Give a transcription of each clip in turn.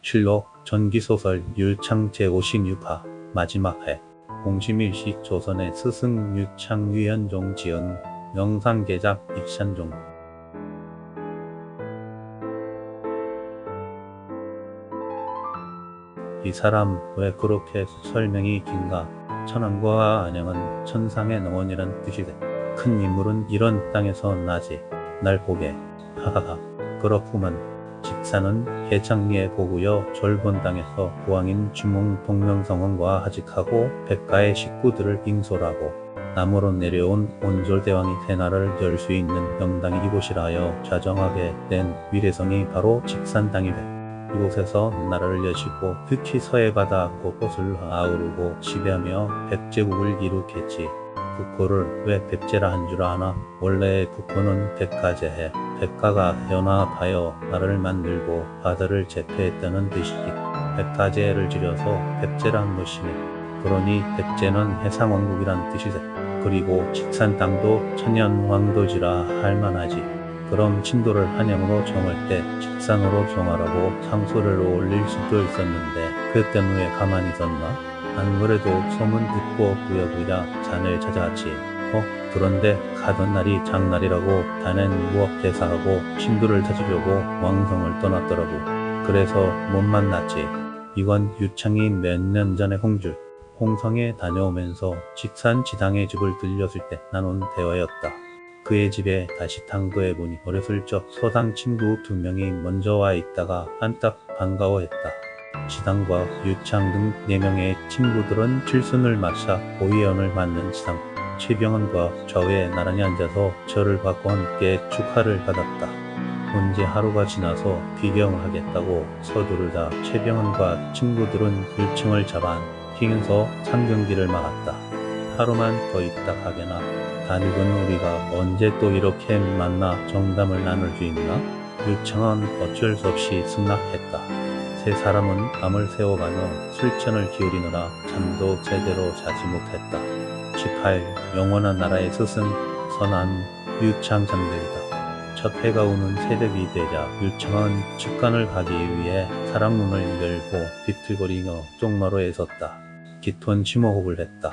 실록 전기소설 유창 제56화 마지막 회 공심일식 조선의 스승 유창 위현종 지은 영상제작 익산종. 이 사람 왜 그렇게 설명이 긴가? 천안과 안양은 천상의 농원이란 뜻이대. 큰 인물은 이런 땅에서 나지. 날 보게. 하하하. 그렇구만. 직사는 해창리에 보구여 졸본 땅에서 고왕인 주몽 동명성원과 하직하고 백가의 식구들을 잉솔하고 남으로 내려온 온졸대왕이 대나라를 열 수 있는 명당이 이곳이라 하여 좌정하게 된 위례성이 바로 직산 땅이래. 이곳에서 나라를 여시고 특히 서해 바다 곳곳을 아우르고 지배하며 백제국을 이룩했지. 국호를 왜 백제라 한 줄 아나? 원래 국호는 백가제해. 백가가 연합하여 나라를 만들고 바다를 제패했다는 뜻이지. 백가제를 줄여서 백제란 것이네. 그러니 백제는 해상왕국이란 뜻이세. 그리고 직산 땅도 천년왕도지라 할만하지. 그럼 친도를 한양으로 정할 때 직산으로 정하라고 상소를 올릴 수도 있었는데 그때는 왜 가만히 있었나? 안 그래도 소문 듣고 부랴부랴 잔을 찾아왔지. 그런데 가던 날이 장날이라고 단엔 무업 대사하고 친도를 찾으려고 왕성을 떠났더라고. 그래서 못 만났지. 이건 유창이 몇 년 전에 홍성에 다녀오면서 직산 지당의 집을 들렸을 때 나눈 대화였다. 그의 집에 다시 탐구해보니 어렸을 적 서당 친구 2명이 먼저 와 있다가 한딱 반가워했다. 지당과 유창 등 4명의 친구들은 칠순을 마차 고위원을 맞는 지당 최병헌과 좌우에 나란히 앉아서 절을 받고 함께 축하를 받았다. 언제 하루가 지나서 귀경을 하겠다고 서두르자 최병헌과 친구들은 유창을 잡아 튀면서 상경기를 막았다. 하루만 더 있다 가게나. 다 늙은 우리가 언제 또 이렇게 만나 정담을 나눌 수 있나? 유창은 어쩔 수 없이 승낙했다. 세 사람은 밤을 새워가며 술천을 기울이느라 잠도 제대로 자지 못했다. 18. 영원한 나라의 스승 선안 유창 잠들다. 첫 해가 오는 새벽이 되자 유창은 직관을 가기 위해 사랑문을 열고 비틀거리며 쪽마루에 섰다. 깊은 심호흡을 했다.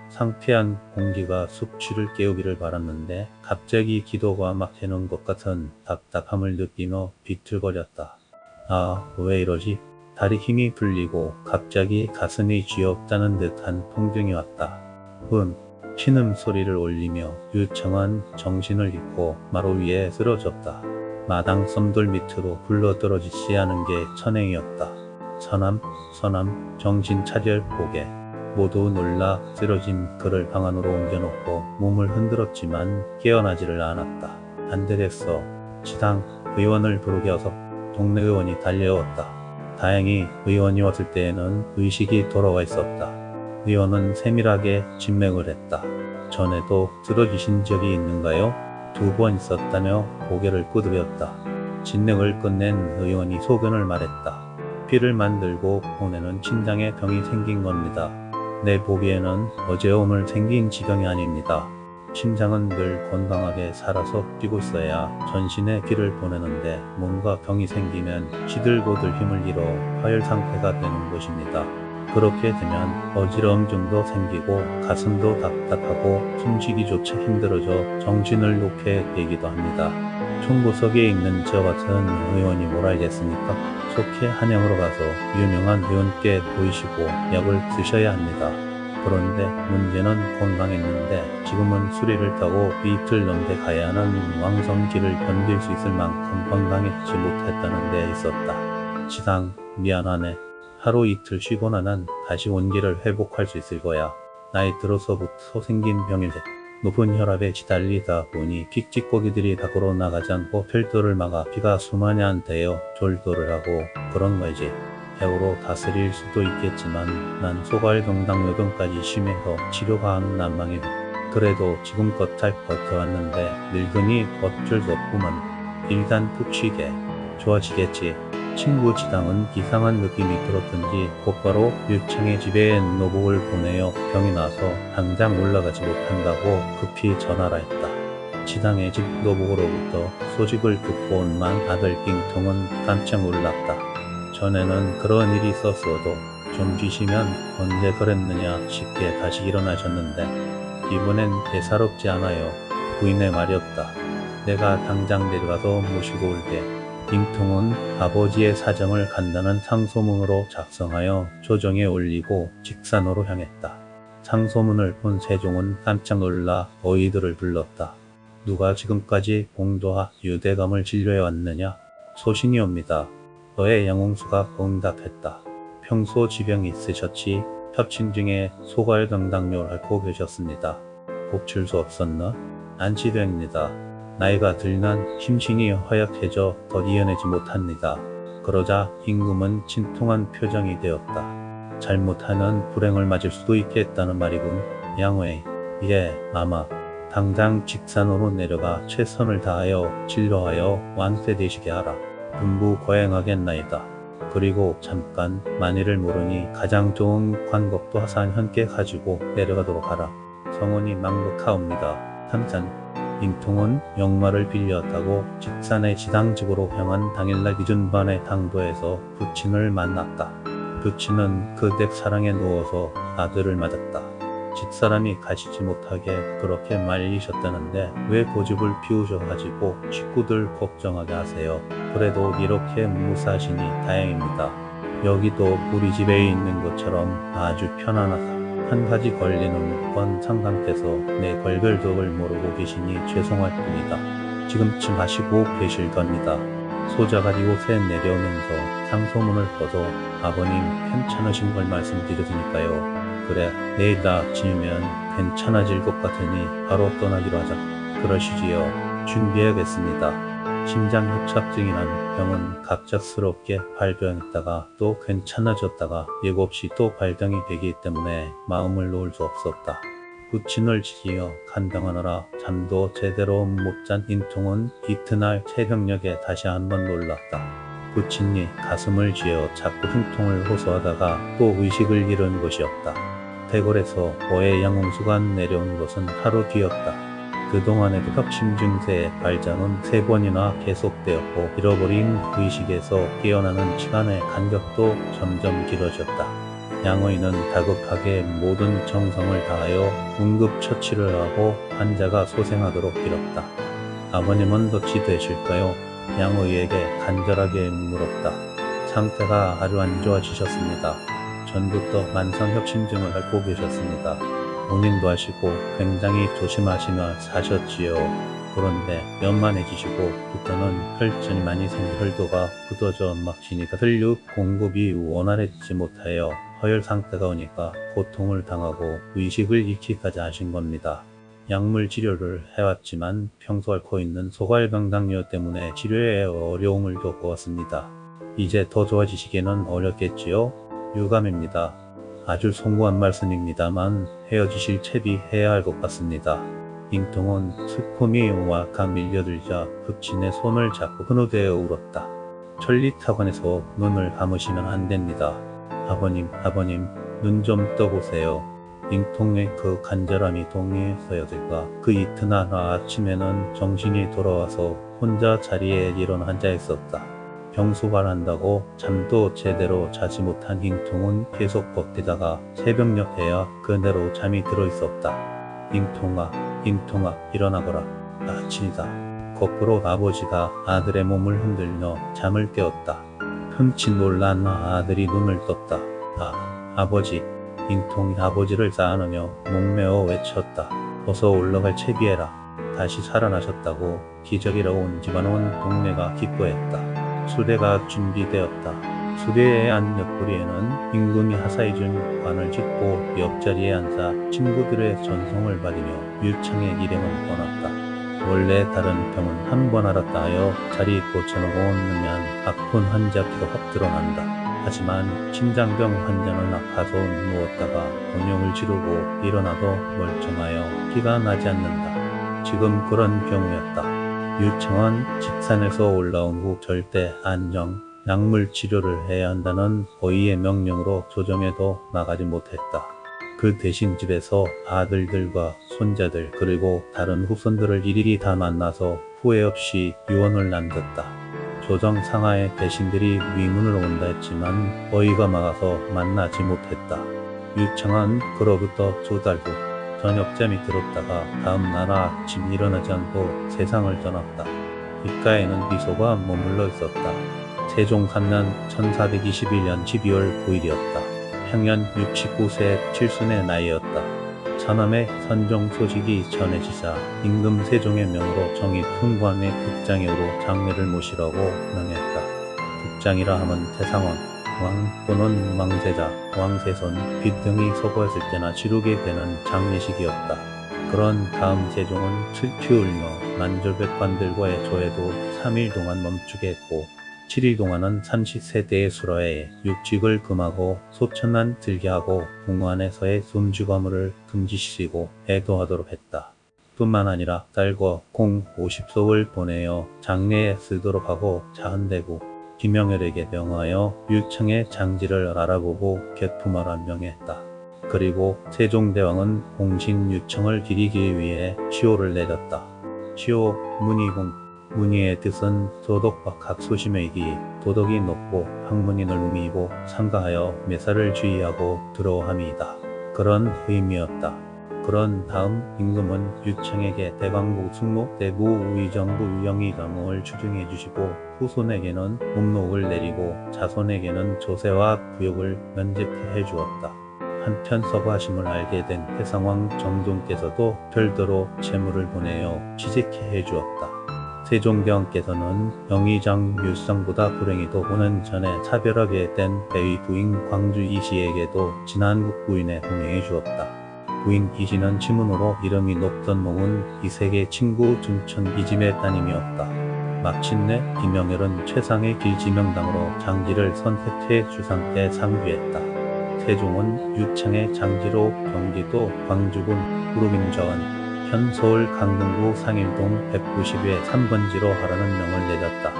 상쾌한 공기가 숙취를 깨우기를 바랐는데 갑자기 기도가 막히는 것 같은 답답함을 느끼며 비틀거렸다. 아, 왜 이러지? 다리 힘이 풀리고 갑자기 가슴이 쥐었다는 듯한 통증이 왔다. 신음소리를 올리며 유창은 정신을 잃고 마루 위에 쓰러졌다. 마당 썸돌 밑으로 굴러떨어지지 않은 게 천행이었다. 선암, 정신 차려 보게. 모두 놀라 쓰러진 그를 방 안으로 옮겨놓고 몸을 흔들었지만 깨어나지를 않았다. 안 되겠어. 지당 의원을 부르게 해서 동네 의원이 달려왔다. 다행히 의원이 왔을 때에는 의식이 돌아와 있었다. 의원은 세밀하게 진맥을 했다. 전에도 쓰러지신 적이 있는가요? 2번 있었다며 고개를 끄덕였다. 진맥을 끝낸 의원이 소견을 말했다. 피를 만들고 보내는 심장에 병이 생긴 겁니다. 내 보기에는 어제 오늘 생긴 지병이 아닙니다. 심장은 늘 건강하게 살아서 뛰고 있어야 전신에 피를 보내는데 뭔가 병이 생기면 시들고들 힘을 잃어 화열 상태가 되는 것입니다. 그렇게 되면 어지러움증도 생기고 가슴도 답답하고 숨쉬기조차 힘들어져 정신을 놓게 되기도 합니다. 총구석에 있는 저 같은 의원이 뭘 알겠습니까? 속히 한양으로 가서 유명한 의원께 보이시고 약을 드셔야 합니다. 그런데 문제는 건강했는데 지금은 수레를 타고 이틀 넘게 가야 하는 왕성길을 견딜 수 있을 만큼 건강해지지 못했다는 데 있었다. 지당 미안하네. 하루 이틀 쉬고 나면 다시 원기를 회복할 수 있을 거야. 나이 들어서부터 생긴 병인데 높은 혈압에 시달리다 보니 픽직고기들이 밖으로 나가지 않고 필터를 막아 피가 수만이 안 되어 졸도를 하고 그런 거지. 약으로 다스릴 수도 있겠지만 난 소갈병당뇨병까지 심해서 치료가 안 난망해. 그래도 지금껏 잘 버텨왔는데 늙으니 어쩔 수 없구만. 일단 푹 쉬게. 좋아지겠지. 친구 지당은 이상한 느낌이 들었던지 곧바로 유창의 집에 노복을 보내어 병이 나서 당장 올라가지 못한다고 급히 전화를 했다. 지당의 집 노복으로부터 소식을 듣고 온 만 아들 빙통은 깜짝 놀랐다. 전에는 그런 일이 있었어도 좀 쉬시면 언제 그랬느냐 싶게 다시 일어나셨는데 이번엔 예사롭지 않아요. 부인의 말이 없다. 내가 당장 내려가서 모시고 올게. 잉통은 아버지의 사정을 간단한 상소문으로 작성하여 조정에 올리고 직산으로 향했다. 상소문을 본 세종은 깜짝 놀라 어이들을 불렀다. 누가 지금까지 봉도와 유대감을 진료해왔느냐? 소신이옵니다. 너의 양홍수가 응답했다. 평소 지병이 있으셨지 협친 중에 소갈병당뇨를 앓고 계셨습니다. 곱출 수 없었나? 안치됩니다. 나이가 들면 심신이 허약해져 더 이어내지 못합니다. 그러자 임금은 진통한 표정이 되었다. 잘못하면 불행을 맞을 수도 있겠다는 말이군. 양회. 예, 아마. 당장 직산으로 내려가 최선을 다하여 진료하여 완쾌되시게 하라. 금부 거행하겠나이다. 그리고 잠깐 만일을 모르니 가장 좋은 관곡도 하산현께 가지고 내려가도록 하라. 성원이 망극하옵니다. 한산. 잉통은 역마를 빌렸다고 직산의 지당직으로 향한 당일날 늦은 밤에 당도에서 부친을 만났다. 부친은 그 댁 사랑에 누워서 아들을 맞았다. 집사람이 가시지 못하게 그렇게 말리셨다는데 왜 고집을 피우셔가지고 식구들 걱정하게 하세요. 그래도 이렇게 무사하시니 다행입니다. 여기도 우리 집에 있는 것처럼 아주 편안하다. 한 가지 걸리는 건 상감께서 내 걸별덕을 모르고 계시니 죄송할 뿐이다. 지금쯤 하시고 계실 겁니다. 소자가 이곳에 내려오면서 상소문을 써서 아버님 괜찮으신 걸 말씀드렸으니까요. 그래, 내일 아침이면 괜찮아질 것 같으니 바로 떠나기로 하자. 그러시지요. 준비해야겠습니다. 심장협착증이란 병은 갑작스럽게 발병했다가 또 괜찮아졌다가 예고없이 또 발병이 되기 때문에 마음을 놓을 수 없었다. 부친을 지어 간병하느라 잠도 제대로 못 잔 잉통은 이튿날 새벽녘에 다시 한번 놀랐다. 부친이 가슴을 쥐어 자꾸 흉통을 호소하다가 또 의식을 잃은 것이었다. 대궐에서 어의 양홍수가 내려온 것은 하루 뒤였다. 그동안에도 혁신 증세의 발작은 3번이나 계속되었고 잃어버린 의식에서 깨어나는 시간의 간격도 점점 길어졌다. 양의는 다급하게 모든 정성을 다하여 응급처치를 하고 환자가 소생하도록 빌었다. 아버님은 어찌 되실까요? 양의에게 간절하게 물었다. 상태가 아주 안 좋아지셨습니다. 전부터 만성협심증을 앓고 계셨습니다. 본인도 하시고 굉장히 조심하시며 사셨지요. 그런데 연만해지시고부터는 혈전이 많이 생겨 혈도가 굳어져 막히니까 혈육 공급이 원활해지지 못하여 허혈 상태가 오니까 고통을 당하고 의식을 잃기까지 하신 겁니다. 약물 치료를 해왔지만 평소 앓고 있는 소갈병당뇨 때문에 치료에 어려움을 겪어왔습니다. 이제 더 좋아지시기는 어렵겠지요? 유감입니다. 아주 송구한 말씀입니다만 헤어지실 채비 해야 할 것 같습니다. 잉통은 슬픔이 오악하 밀려들자 부친의 손을 잡고 흐느대어 울었다. 천리타관에서 눈을 감으시면 안 됩니다. 아버님, 눈 좀 떠보세요. 잉통의 그 간절함이 동의했어야 될까. 그 이튿날 아침에는 정신이 돌아와서 혼자 자리에 일어나 앉아 있었다. 병수발한다고 잠도 제대로 자지 못한 잉통은 계속 버티다가 새벽녘 에야 그대로 잠이 들어 있었다. 잉통아 일어나거라. 아침이다. 거꾸로 아버지가 아들의 몸을 흔들며 잠을 깨웠다. 흠칫 놀란 아들이 눈을 떴다. 아버지. 잉통이 아버지를 쌓아놓으며 목매어 외쳤다. 어서 올라갈 채비해라. 다시 살아나셨다고 기적이라고 온 집안 온 동네가 기뻐했다. 수대가 준비되었다. 수대의 안 옆구리에는 임금이 하사해준 관을 짓고 옆자리에 앉아 친구들의 전송을 받으며 율창의 일행을 떠났다. 원래 다른 병은 한 번 알았다 하여 자리 고쳐놓고 오면 아픈 환자 피가 확 드러난다. 하지만 심장병 환자는 아파서 누웠다가 곤욕을 지르고 일어나도 멀쩡하여 피가 나지 않는다. 지금 그런 경우였다. 율청은 직산에서 올라온 후 절대 안정, 약물 치료를 해야 한다는 어이의 명령으로 조정에도 나가지 못했다. 그 대신 집에서 아들들과 손자들 그리고 다른 후손들을 일일이 다 만나서 후회 없이 유언을 남겼다. 조정 상하의 대신들이 위문으로 온다 했지만 어이가 막아서 만나지 못했다. 유청은 그로부터 2달 후 저녁잠이 들었다가 다음 날 아침 일어나지 않고 세상을 떠났다. 귓가에는 미소가 머물러 있었다. 세종 3년 1421년 12월 9일이었다. 향년 69세 7순의 나이였다. 차남의 선종 소식이 전해지자 임금 세종의 명으로 정이 풍부함의 국장으로 장례를 모시라고 명했다. 국장이라 하면 태상왕, 왕 또는 왕세자, 왕세손, 빛 등이 서거했을 때나 치르게 되는 장례식이었다. 그런 다음 세종은 틀피 울며 만졸백관들과의 조회도 3일 동안 멈추게 했고 7일 동안은 삼시세대의 수라에 육직을 금하고 소천만 들게 하고 궁 안에서의 숨죽어물을 금지시키고 애도하도록 했다. 뿐만 아니라 딸과 공 50속을 보내어 장례에 쓰도록 하고 자흔대구 김영열에게 명하여 유청의 장지를 알아보고 격품하라 명했다. 그리고 세종대왕은 공신 유청을 기리기 위해 시호를 내렸다. 시호 문의공 문의의 뜻은 도덕과 각소심의기 도덕이 높고 학문이 넓음이고 상가하여 매사를 주의하고 들어함이다. 그런 의미였다. 그런 다음 임금은 유청에게 대광부 숙록 대부 우의정부 영의정을 추중해 주시고 후손에게는 목록을 내리고 자손에게는 조세와 부역을 면제해 주었다. 한편 서구하심을 알게 된 태상왕 정종께서도 별도로 재물을 보내어 취직해 주었다. 세종대왕께서는 영의정 율성보다 불행히도 5년 전에 차별하게 된 배의 부인 광주 이씨에게도 진안국 부인에 봉행해 주었다. 부인 이씨는 지문으로 이름이 높던 몽은 이색의 친구 중천 이집의 따님이었다. 마침내 김영열은 최상의 길지명당으로 장지를 선택해 주상께 상주했다. 세종은 유청의 장지로 경기도 광주군 구로민저원 현 서울 강동구 상일동 190에 3번지로 하라는 명을 내렸다.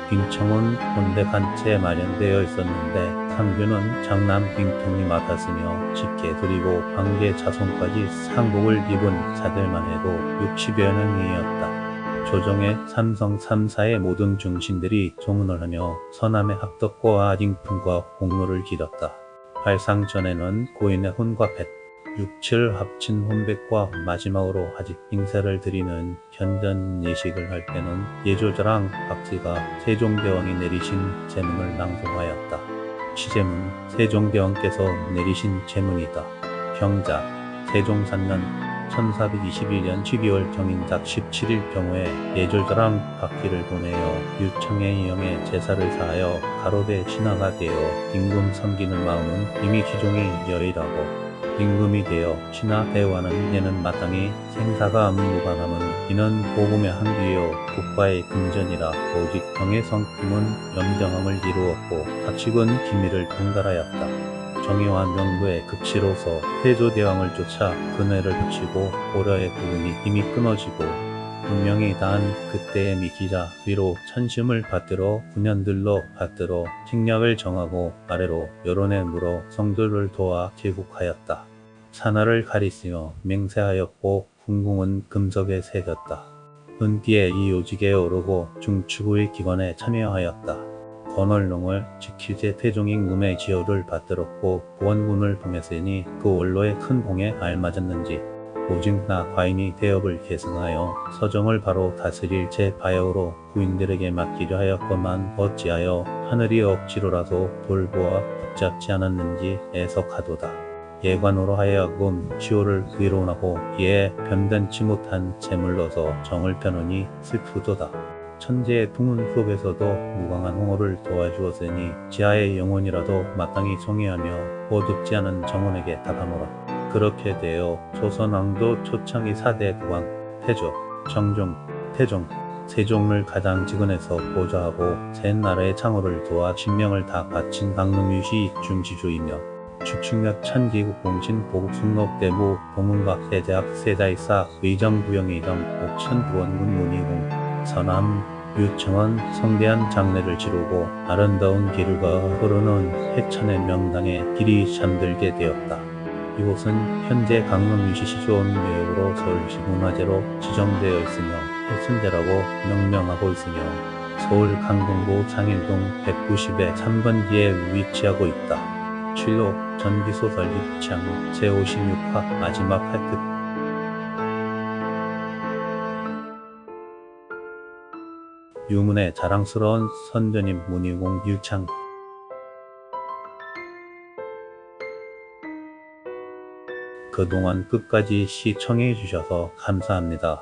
빈청은 본댁 한 채 마련되어 있었는데 상주는 장남 빈통이 맡았으며 직계 그리고 관계 자손까지 상복을 입은 자들만 해도 60여 명이었다. 조정의 삼성 3사의 모든 중신들이 조문을 하며 서남의 합덕과 아징품과 공로를 기렸다. 발상 전에는 고인의 혼과 뱃, 6, 7 합친 혼백과 마지막으로 아직 인사를 드리는 현전 예식을 할 때는 예조자랑 박씨가 세종대왕이 내리신 제문을 낭송하였다. 시제문 세종대왕께서 내리신 제문이다. 경자 세종 3년 1421년 12월 정인작 17일 경우에 예조자랑 박씨를 보내어 유청의 영에 제사를 사하여 가로대 신하가 되어 임금 섬기는 마음은 이미 기종이 열이라고 임금이 되어 신하 대화는 얘는 마땅히 생사가 무관함은 이는 복음의 한뒤요 국가의 금전이라 오직 경의 성품은 염정함을 이루었고 각식은 기미를 통달하였다. 정의와 명부의 극치로서 태조대왕을 쫓아 근회를 붙이고 고려의 구름이 이미 끊어지고 분명히 단 그때의 미기자 위로 천심을 받들어 9년들로 받들어 책략을 정하고 아래로 여론에 물어 성도를 도와 제국하였다. 산하를 가리시며 맹세하였고 궁궁은 금석에 새겼다. 은기에 이 요직에 오르고 중추구의 기관에 참여하였다. 건월농을 지키제 태종임금의 지호를 받들었고 보원군을 보냈으니 그 원로의 큰 공에 알맞았는지 오직 나 과인이 대업을 계승하여 서정을 바로 다스릴 제 바역으로 부인들에게 맡기려 하였건만 어찌하여 하늘이 억지로라도 돌보아 붙잡지 않았는지 애석하도다. 예관으로 하여금 시호를 의로운하고 이에 변변치 못한 재물로서 정을 펴노니 슬프도다. 천재의 풍운 속에서도 무광한 홍어를 도와주었으니 지하의 영혼이라도 마땅히 송해하며 어둡지 않은 정원에게 답하노라. 그렇게 되어 조선왕도 초창기 4대 국왕 태조, 정종, 태종, 세종을 가장 지근해서 보좌하고 셋 나라의 창호를 도와 신명을 다 바친 강릉유시 중지주이며 축축력 천기국 공신 보국 숙록대부 동문각 대대학 세자이사 의정부영의정 옥천부원군 문의공 서남 유청은 성대한 장례를 치르고 아름다운 길과 흐르는 해천의 명당에 길이 잠들게 되었다. 이곳은 현재 강릉유시 시조원묘역으로 서울시 문화재로 지정되어 있으며 해순대라고 명명하고 있으며 서울 강동구 상일동 190에 3번지에 위치하고 있다. 실록 전기소설 입창 제56화 마지막 획득. 유문의 자랑스러운 선전임 문희공 유창. 그동안 끝까지 시청해 주셔서 감사합니다.